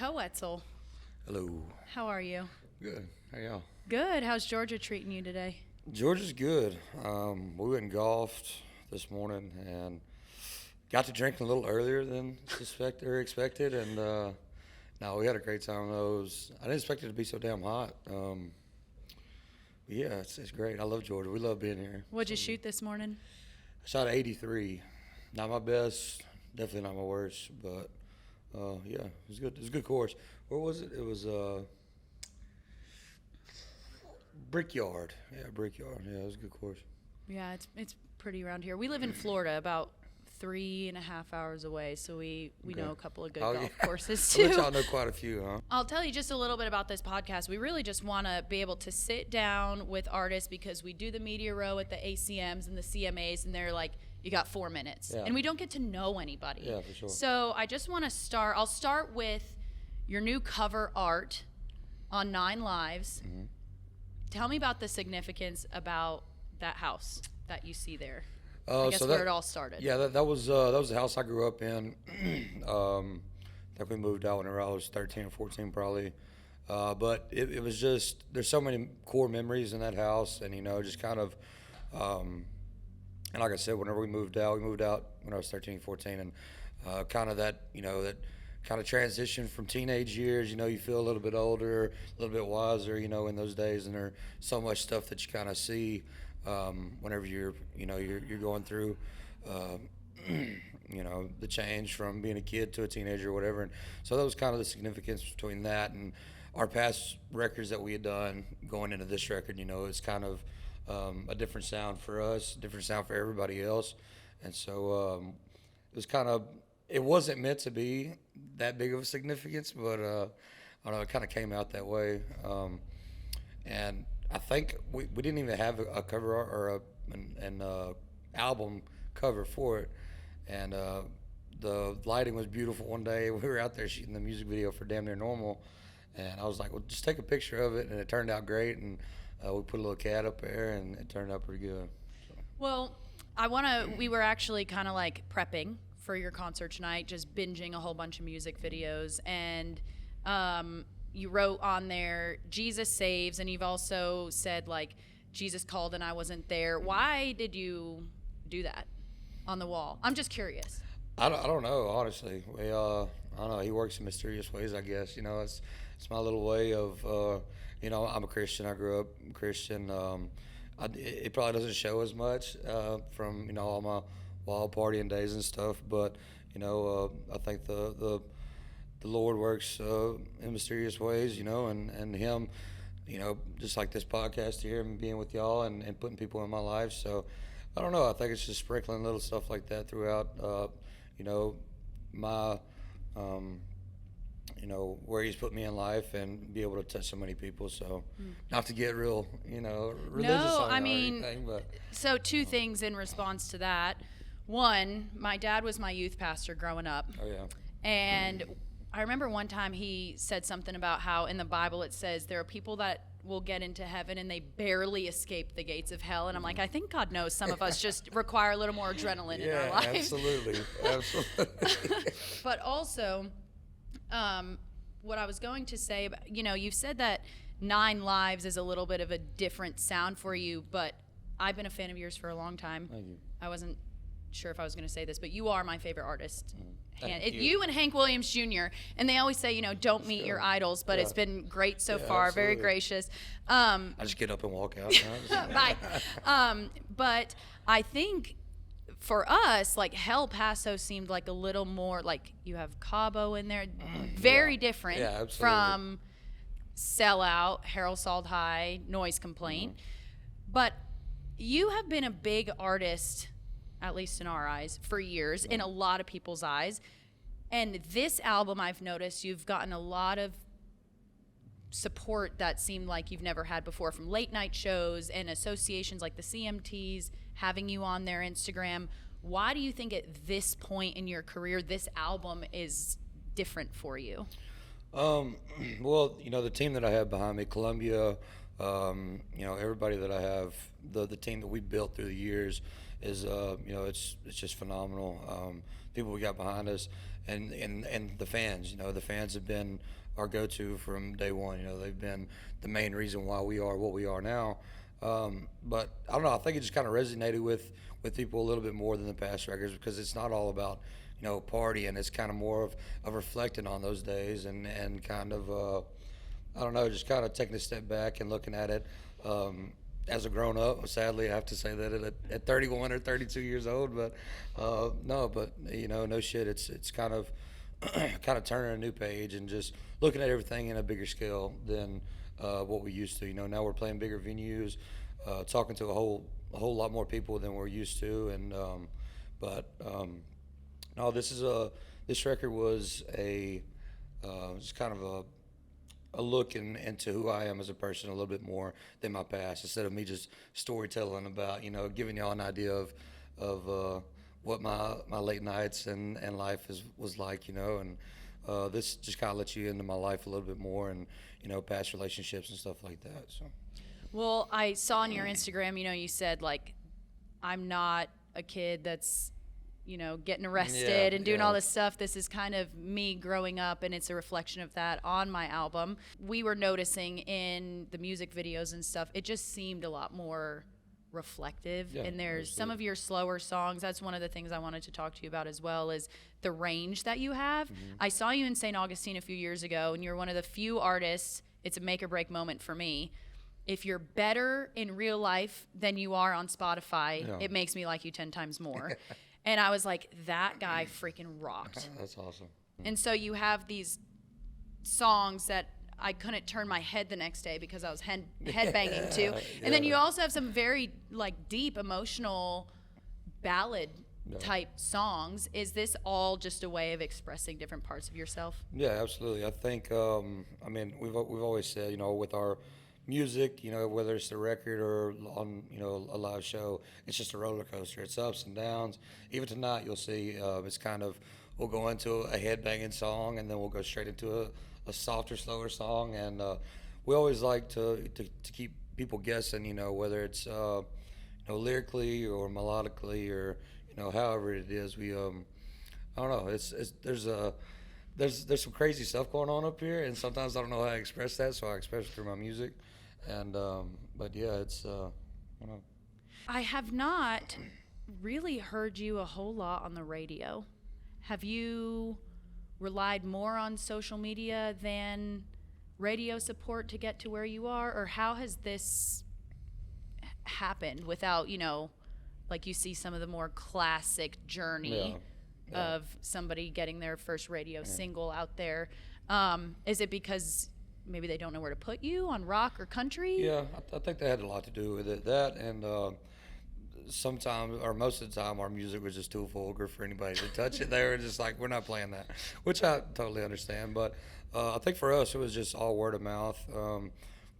Koe Wetzel. Hello. How are you? Good. How y'all? Good. How's Georgia treating you today? Georgia's good. We went and golfed this morning and got to drink a little earlier than expected. And no, we had a great time. I didn't expect it to be so damn hot. But yeah, it's great. I love Georgia. We love being here. What'd you shoot this morning? I shot 83. Not my best. Definitely not my worst. But yeah, it was good. It was a good course. Where was it? It was Brickyard. Yeah, Brickyard. Yeah, it was a good course. Yeah, it's pretty around here. We live in Florida, about 3.5 hours away, so we know a couple of good golf courses too. I bet y'all know quite a few, huh? I'll tell you just a little bit about this podcast. We really just want to be able to sit down with artists because we do the media row at the ACMs and the CMAs, and they're like, you got 4 minutes. Yeah. And we don't get to know anybody. Yeah, for sure. So I just want to start. I'll start with your new cover art on 9 Lives. Mm-hmm. Tell me about the significance about that house that you see there. I guess where it all started. Yeah, that was the house I grew up in. That we moved out whenever I was 13 or 14 probably. But it was just, there's so many core memories in that house, and just kind of, and like I said, whenever we moved out when I was 13, 14, and kind of that, that kind of transition from teenage years. You feel a little bit older, a little bit wiser, in those days, and there's so much stuff that you kind of see whenever you're going through, the change from being a kid to a teenager or whatever. And so that was kind of the significance between that and our past records that we had done going into this record. It's kind of a different sound for us, different sound for everybody else. And so it was kind of, it wasn't meant to be that big of a significance, but I don't know, it kind of came out that way. And I think we didn't even have a cover art or an album cover for it. And the lighting was beautiful one day. We were out there shooting the music video for Damn Near Normal. And I was like, well, just take a picture of it. And it turned out great. And we put a little cat up there, and it turned out pretty good. So. Well, we were actually kind of like prepping for your concert tonight, just binging a whole bunch of music videos. And you wrote on there, Jesus saves, and you've also said, like, Jesus called and I wasn't there. Why did you do that on the wall? I'm just curious. I don't know, honestly. I don't know. He works in mysterious ways, I guess. It's my little way of, I'm a Christian. I grew up Christian. It probably doesn't show as much from, all my wild partying days and stuff. But, I think the Lord works in mysterious ways, and him, just like this podcast here and being with y'all and putting people in my life. So I don't know. I think it's just sprinkling little stuff like that throughout, my, where he's put me in life and be able to touch so many people. So not to get real, religious on anything, but. So 2 things in response to that. One, my dad was my youth pastor growing up. Oh, yeah. And I remember one time he said something about how in the Bible it says there are people that will get into heaven and they barely escape the gates of hell. And I'm like, I think God knows some of us just require a little more adrenaline in our lives. Absolutely. But also, what I was going to say, you've said that 9 Lives is a little bit of a different sound for you, but I've been a fan of yours for a long time. Thank you. I wasn't sure if I was going to say this, but you are my favorite artist. Thank you. You and Hank Williams Jr. And they always say, don't meet your idols, but it's been great so far. Absolutely. Very gracious. I just get up and walk out. Bye. But I think for us, like El Paso seemed like a little more like you have Cabo in there, very different from Sellout, Harold Salt High, Noise Complaint. But you have been a big artist, at least in our eyes, for years, in a lot of people's eyes. And this album, I've noticed you've gotten a lot of support that seemed like you've never had before from late night shows and associations like the CMTs having you on their Instagram. Why do you think at this point in your career, this album is different for you? Well, the team that I have behind me, Columbia, everybody that I have, the team that we built through the years, is it's just phenomenal. People we got behind us, and the fans. The fans have been our go-to from day one. They've been the main reason why we are what we are now. But I don't know. I think it just kind of resonated with people a little bit more than the past records, because it's not all about partying. It's kind of more of reflecting on those days and kind of I don't know, just kind of taking a step back and looking at it. As a grown up, sadly, I have to say that at 31 or 32 years old, but no shit. It's kind of turning a new page and just looking at everything in a bigger scale than what we used to. Now we're playing bigger venues, talking to a whole lot more people than we're used to, and no, this record was just kind of a look into who I am as a person a little bit more than my past, instead of me just storytelling about, giving y'all an idea of what my late nights and life was like, and this just kind of lets you into my life a little bit more, and past relationships and stuff like that. So, well, I saw on your Instagram, you said, like, I'm not a kid that's getting arrested and doing all this stuff. This is kind of me growing up, and it's a reflection of that on my album. We were noticing in the music videos and stuff, it just seemed a lot more reflective. And there's some of your slower songs. That's one of the things I wanted to talk to you about as well, is the range that you have. I saw you in St. Augustine a few years ago, and you're one of the few artists, it's a make or break moment for me. If you're better in real life than you are on Spotify, it makes me like you 10 times more. And I was like, that guy freaking rocked. That's awesome. And so you have these songs that I couldn't turn my head the next day because I was headbanging to. And then you also have some very deep, emotional ballad type songs. Is this all just a way of expressing different parts of yourself? Yeah, absolutely. I think, we've always said, with our music, whether it's the record or on, a live show, it's just a roller coaster. It's ups and downs. Even tonight, you'll see it's kind of, we'll go into a headbanging song, and then we'll go straight into a softer, slower song. And we always like to keep people guessing, whether it's lyrically or melodically or however it is. We I don't know. There's some crazy stuff going on up here, and sometimes I don't know how to express that, so I express it through my music. And but yeah, it's I have not really heard you a whole lot on the radio. Have you relied more on social media than radio support to get to where you are, or how has this happened without, like you see some of the more classic journey of somebody getting their first radio single out there? Is it because maybe they don't know where to put you on rock or country? Yeah, I think that had a lot to do with it. That and sometimes, or most of the time, our music was just too vulgar for anybody to touch it. They were just like, we're not playing that, which I totally understand. But I think for us, it was just all word of mouth.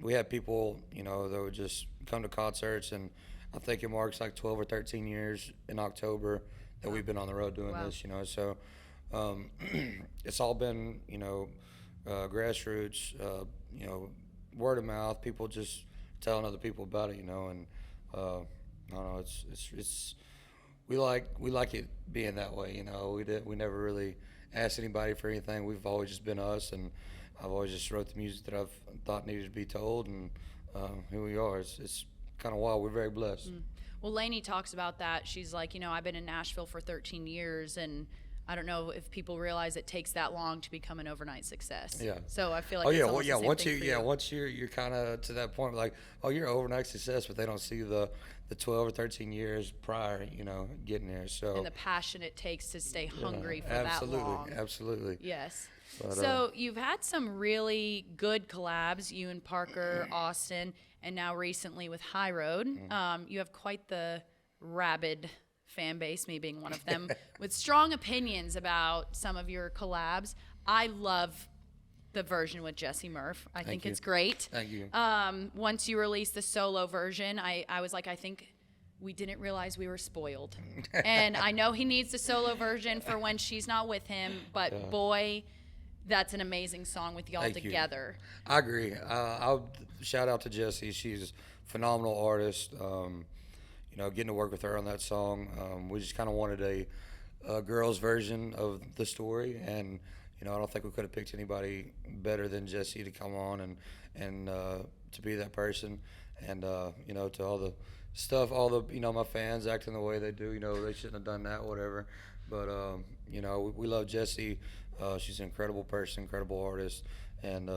We had people, that would just come to concerts, and I think it marks like 12 or 13 years in October that we've been on the road doing this, So it's all been, grassroots, word of mouth, people just telling other people about it, and I don't know, it's we like it being that way, we never really asked anybody for anything. We've always just been us, and I've always just wrote the music that I've thought needed to be told, and here we are. It's kind of wild. We're very blessed. Well, Lainey talks about that. She's like, I've been in Nashville for 13 years, and I don't know if people realize it takes that long to become an overnight success. Yeah. So I feel like it's almost the same once thing for you. Once you're kind of to that point, like, oh, you're an overnight success, but they don't see the 12 or 13 years prior, getting there. So and the passion it takes to stay hungry for that long. Absolutely. Yes. But, so you've had some really good collabs, you and Parker, Austin, and now recently with High Road. You have quite the rabid fan base, me being one of them, with strong opinions about some of your collabs. I love the version with Jesse Murph. I think it's great. Thank you. Once you released the solo version, I was like, I think we didn't realize we were spoiled. And I know he needs the solo version for when she's not with him, but boy, that's an amazing song with y'all together. I agree. I'll shout out to Jessie. She's a phenomenal artist. getting to work with her on that song. We just kind of wanted a girl's version of the story, and I don't think we could have picked anybody better than Jessie to come on and to be that person. And to all the stuff, all the my fans acting the way they do, they shouldn't have done that, whatever. But we love Jessie. She's an incredible person, incredible artist, and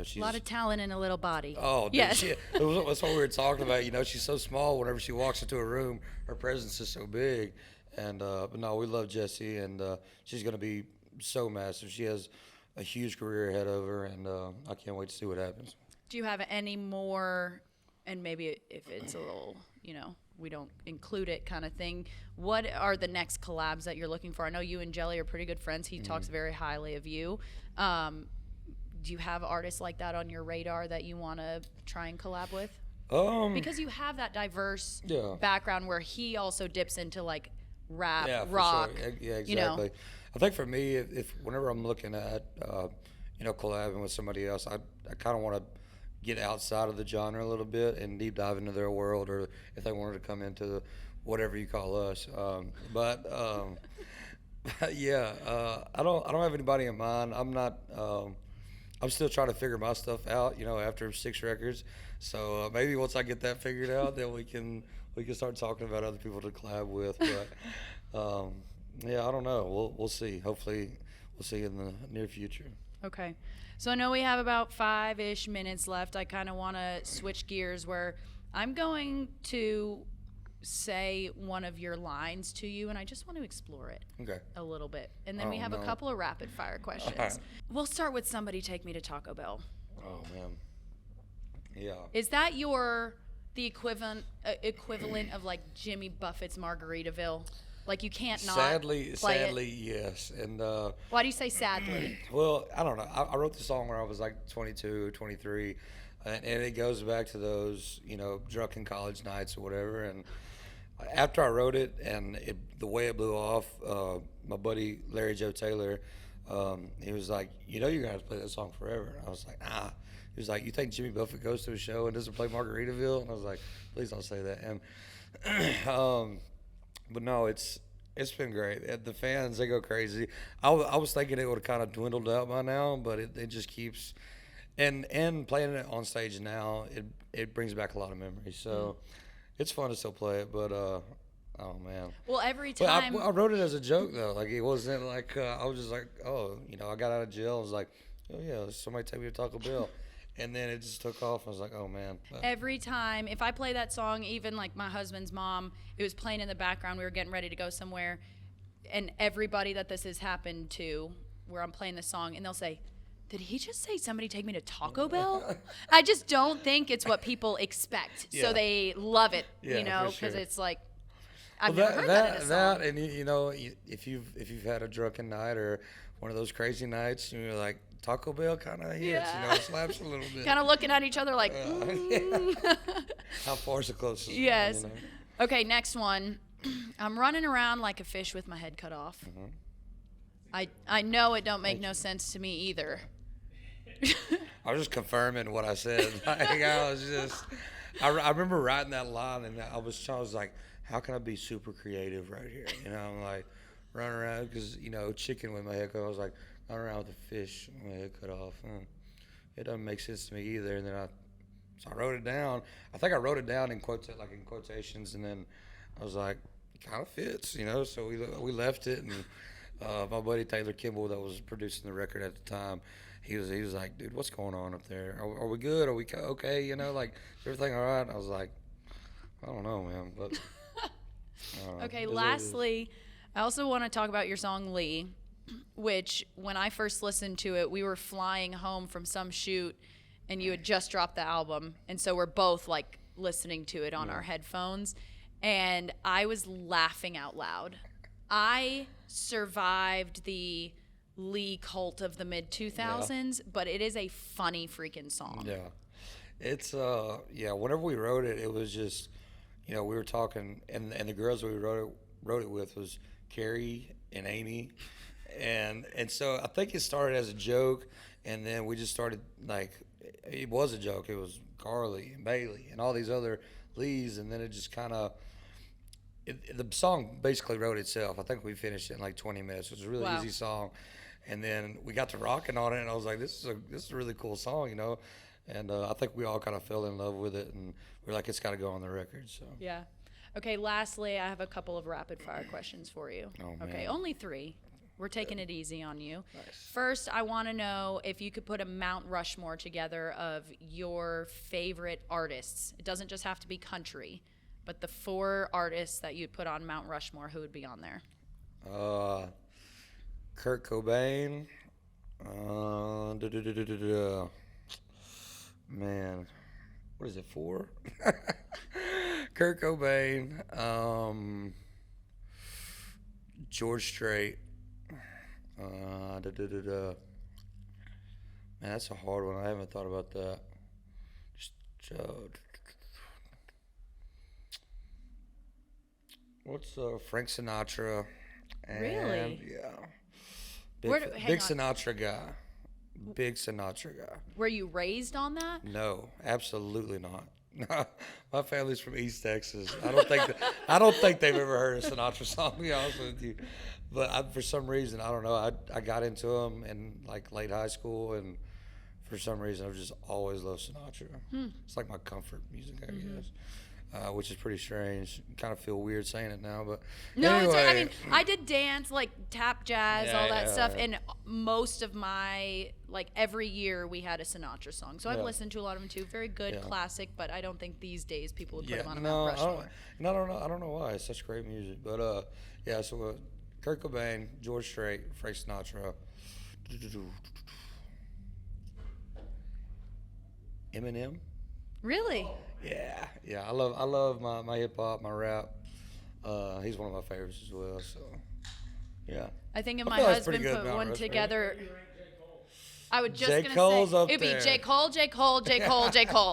she's a lot of talent in a little body. Oh, dude, yes. That's what we were talking about. She's so small. Whenever she walks into a room, her presence is so big. And but no, we love Jessie, and she's gonna be so massive. She has a huge career ahead of her, and I can't wait to see what happens. Do you have any more? And maybe if it's a little, we don't include it kind of thing. What are the next collabs that you're looking for? I know you and Jelly are pretty good friends. He talks very highly of you. Do you have artists like that on your radar that you want to try and collab with? Because you have that diverse background where he also dips into like rap, rock. Sure. Yeah, exactly. I think for me, if whenever I'm looking at collabing with somebody else, I kind of want to get outside of the genre a little bit and deep dive into their world, or if they wanted to come into whatever you call us. I don't have anybody in mind. I'm not. I'm still trying to figure my stuff out. After 6 records. So maybe once I get that figured out, then we can start talking about other people to collab with. But I don't know. We'll see. Hopefully, we'll see in the near future. Okay. So I know we have about 5-ish minutes left. I kind of want to switch gears where I'm going to say one of your lines to you, and I just want to explore it a little bit. And then we have a couple of rapid fire questions. Right. We'll start with Somebody Take Me to Taco Bell. Oh, man. Yeah. Is that the equivalent of like Jimmy Buffett's Margaritaville? Like you can't not sadly, it. Yes. And why do you say sadly? Well, I don't know. I wrote the song when I was like 22, 23, and it goes back to those drunken college nights or whatever. And after I wrote it, and the way it blew off, my buddy Larry Joe Taylor, he was like, you're gonna have to play that song forever. And I was like, nah. He was like, you think Jimmy Buffett goes to a show and doesn't play Margaritaville? And I was like, please don't say that. And but no, it's been great. The fans, they go crazy. I was thinking it would have kind of dwindled out by now, but it just keeps and playing it on stage now, it brings back a lot of memories. So it's fun to still play it, but oh man. Well, every time I wrote it as a joke though. Like it wasn't like I was just like, oh, I got out of jail. I was like, oh yeah, somebody take me to Taco Bell. And then it just took off. I was like, oh, man. Every time, if I play that song, even like my husband's mom, it was playing in the background. We were getting ready to go somewhere. And everybody that this has happened to, where I'm playing the song, and they'll say, did he just say somebody take me to Taco Bell? I just don't think it's what people expect. Yeah. So they love it, because it's like, I've never heard that in a song. And, if you've had a drunken night or one of those crazy nights, you're like, Taco Bell kind of hits, slaps a little bit. Kind of looking at each other like, How far is the closest? Yes. Okay, next one. I'm running around like a fish with my head cut off. Mm-hmm. I know it don't make no sense to me either. I was just confirming what I said. I remember writing that line, and I was like, how can I be super creative right here? I'm like running around because, chicken with my head cut off. I was like, around with a fish with my head cut off. It doesn't make sense to me either. And then I wrote it down. I think I wrote it down in quotations, and then I was like, it kind of fits, So we left it, and my buddy Taylor Kimball, that was producing the record at the time, he was like, dude, what's going on up there? Are we good? Are we okay? Like, everything all right? And I was like, I don't know, man. But okay. Lastly, I also want to talk about your song Lee, which when I first listened to it, we were flying home from some shoot and you had just dropped the album. And so we're both like listening to it on our headphones. And I was laughing out loud. I survived the Lee cult of the mid 2000s, but it is a funny freaking song. Yeah. It's, whenever we wrote it, it was just, we were talking, and the girls we wrote it with was Carrie and Amy. And so I think it started as a joke, and then we just started, like, it was a joke. It was Carly and Bailey and all these other Lees, and then it just kind of, the song basically wrote itself. I think we finished it in like 20 minutes. It was a really easy song. And then we got to rocking on it, and I was like, this is a really cool song, you know? And I think we all kind of fell in love with it, and we're like, it's got to go on the record. So yeah. Okay, lastly, I have a couple of rapid-fire questions for you. Oh, man. Okay, only 3. We're taking it easy on you. Nice. First, I want to know if you could put a Mount Rushmore together of your favorite artists. It doesn't just have to be country, but the 4 artists that you'd put on Mount Rushmore, who would be on there? Kurt Cobain. Man, what is it, 4? Kurt Cobain. George Strait. Man, that's a hard one. I haven't thought about that. What's Frank Sinatra? And, really? Yeah. Big Sinatra guy. Big Sinatra guy. Were you raised on that? No, absolutely not. My family's from East Texas. I don't think they've ever heard a Sinatra song, to be honest with you. But for some reason, I don't know. I got into them in like late high school, and for some reason, I've just always loved Sinatra. It's like my comfort music, I guess, which is pretty strange. Kind of feel weird saying it now, but no. anyway. I mean, I did dance, like tap jazz, all that stuff, and most of my every year we had a Sinatra song. So I've listened to a lot of them too. Very good, classic, but I don't think these days people would put them on a Mount Rushmore. I don't know why. It's such great music, but yeah. So Kurt Cobain, George Strait, Frank Sinatra, Eminem. Really? Yeah. I love my hip hop, my rap. He's one of my favorites as well. So, yeah. I think if my husband put one together, I would just gonna say it'd be J. Cole.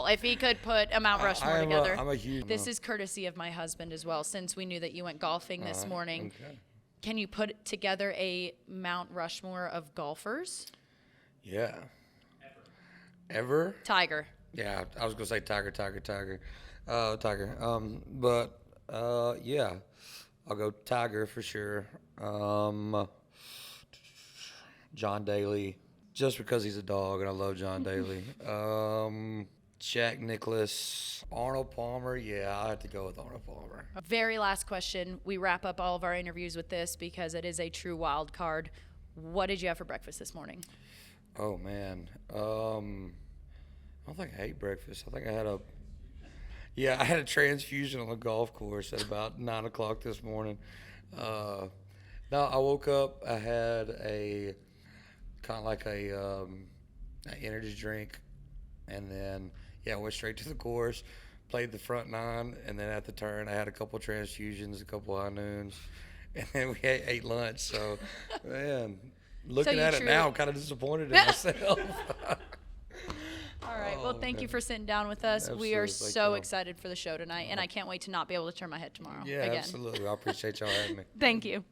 If he could put a Mount Rushmore together. I'm a huge. This is courtesy of my husband as well. Since we knew that you went golfing this morning, Okay. Can you put together a Mount Rushmore of golfers? Yeah. Ever? Tiger. Yeah, I was gonna say Tiger. But yeah, I'll go Tiger for sure. John Daly, just because he's a dog and I love John Daly. Jack Nicklaus, Arnold Palmer. Yeah, I have to go with Arnold Palmer. Very last question. We wrap up all of our interviews with this because it is a true wild card. What did you have for breakfast this morning? Oh man, I don't think I ate breakfast. I think I had a transfusion on the golf course at about 9 o'clock this morning. No, I woke up. I had a kind of like an energy drink, and then went straight to the course, played the front 9, and then at the turn I had a couple transfusions, a couple high noons, and then we ate lunch. So, man, looking at it now, I'm kind of disappointed in myself. All right. Well, thank you for sitting down with us. Absolutely. We are so excited for the show tonight, and I can't wait to not be able to turn my head tomorrow. Yeah, again. absolutely. I appreciate y'all having me. Thank you.